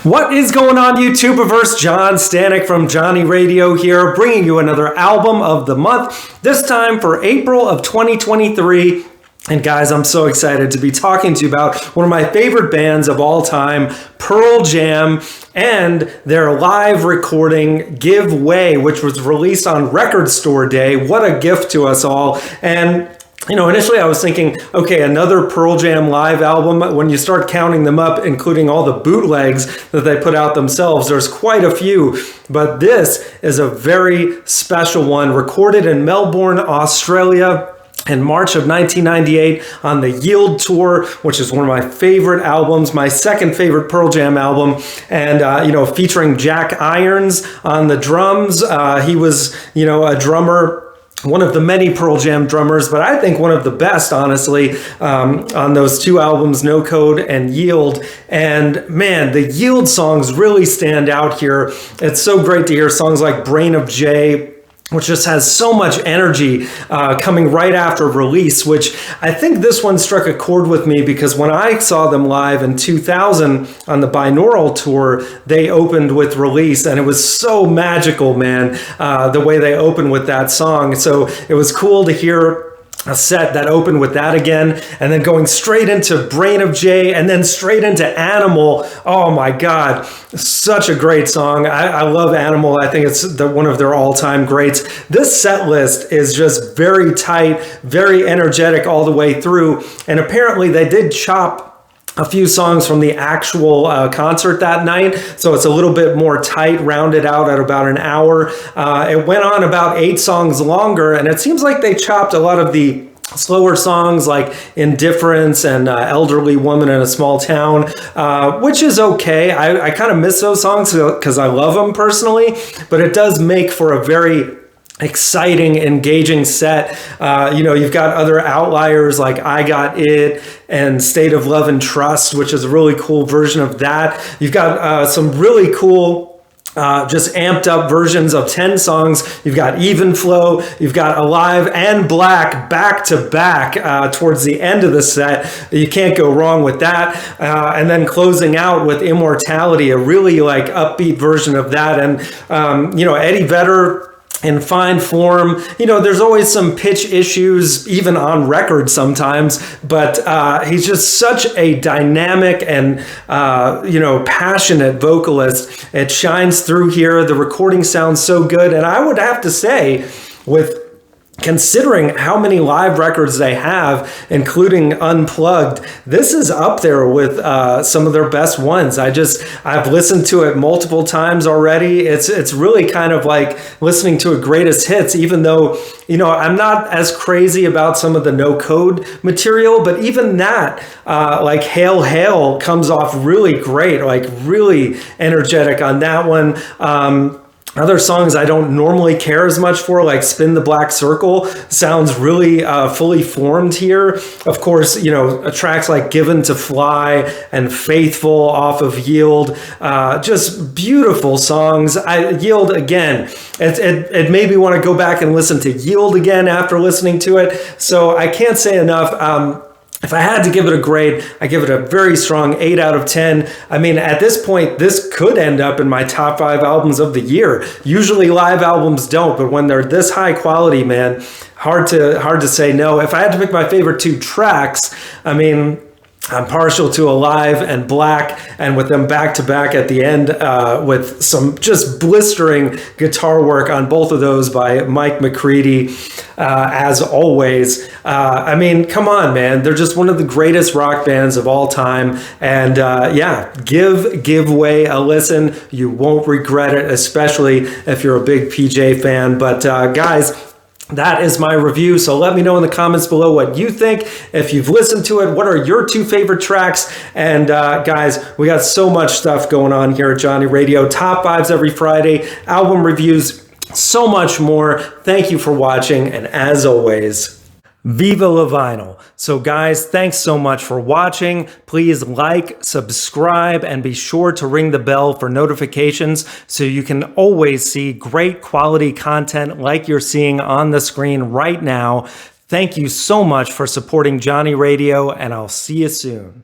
What is going on, YouTubeverse? John Stanek from Johnny Radio here, bringing you another album of the month, this time for April of 2023. And guys, I'm so excited to be talking to you about one of my favorite bands of all time, Pearl Jam, and their live recording, Give Way, which was released on Record Store Day. What a gift to us all. And initially I was thinking, okay, another Pearl Jam live album. When you start counting them up, including all the bootlegs that they put out themselves, there's quite a few. But this is a very special one, recorded in Melbourne, Australia, in March of 1998 on the Yield Tour, which is one of my favorite albums, my second favorite Pearl Jam album, and featuring Jack Irons on the drums. He was, a drummer, one of the many Pearl Jam drummers, but I think one of the best, honestly, on those two albums, No Code and Yield. And man, the Yield songs really stand out here. It's so great to hear songs like Brain of J, which just has so much energy coming right after release, which I think this one struck a chord with me because when I saw them live in 2000 on the Binaural Tour, they opened with Release, and it was so magical, man, the way they opened with that song. So it was cool to hear a set that opened with that again, and then going straight into Brain of J, and then straight into Animal. Oh my God, such a great song. I love Animal. I think it's one of their all-time greats. This set list is just very tight, very energetic all the way through, and apparently they did chop a few songs from the actual concert that night, so it's a little bit more tight, rounded out at about an hour. It went on about 8 songs longer, and it seems like they chopped a lot of the slower songs like Indifference and Elderly Woman in a Small Town, which is okay. I kind of miss those songs because I love them personally, but it does make for a very exciting, engaging set. You've got other outliers like I Got It and State of Love and Trust, which is a really cool version of that. You've got some really cool just amped up versions of 10 songs. You've got Even Flow, you've got Alive and Black back to back towards the end of the set. You can't go wrong with that. And then closing out with Immortality, a really upbeat version of that. And Eddie Vedder in fine form. There's always some pitch issues, even on record sometimes, but he's just such a dynamic and, passionate vocalist. It shines through here. The recording sounds so good. And I would have to say, considering how many live records they have, including Unplugged, this is up there with some of their best ones. I've listened to it multiple times already. It's really kind of like listening to a greatest hits, even though, I'm not as crazy about some of the No Code material, but even that, like Hail Hail comes off really great, really energetic on that one. Other songs I don't normally care as much for, like Spin the Black Circle, sounds really fully formed here. Of course, tracks like Given to Fly and Faithful off of Yield, just beautiful songs. Yield, again, it made me want to go back and listen to Yield again after listening to it. So I can't say enough. If I had to give it a grade, I give it a very strong 8 out of 10. I mean, at this point, this could end up in my top 5 albums of the year. Usually live albums don't, but when they're this high quality, man, hard to say no. If I had to pick my favorite 2 tracks, I'm partial to Alive and Black, and with them back to back at the end with some just blistering guitar work on both of those by Mike McCready, as always. Come on, man. They're just one of the greatest rock bands of all time. And give Way a listen. You won't regret it, especially if you're a big PJ fan. But guys, that is my review. So let me know in the comments below what you think. If you've listened to it, what are your 2 favorite tracks? And guys, we got so much stuff going on here at Johnny Radio. Top 5s every Friday, album reviews, so much more. Thank you for watching. And as always, Viva La Vinyl. So guys, thanks so much for watching. Please like, subscribe, and be sure to ring the bell for notifications so you can always see great quality content like you're seeing on the screen right now. Thank you so much for supporting Johnny Radio, and I'll see you soon.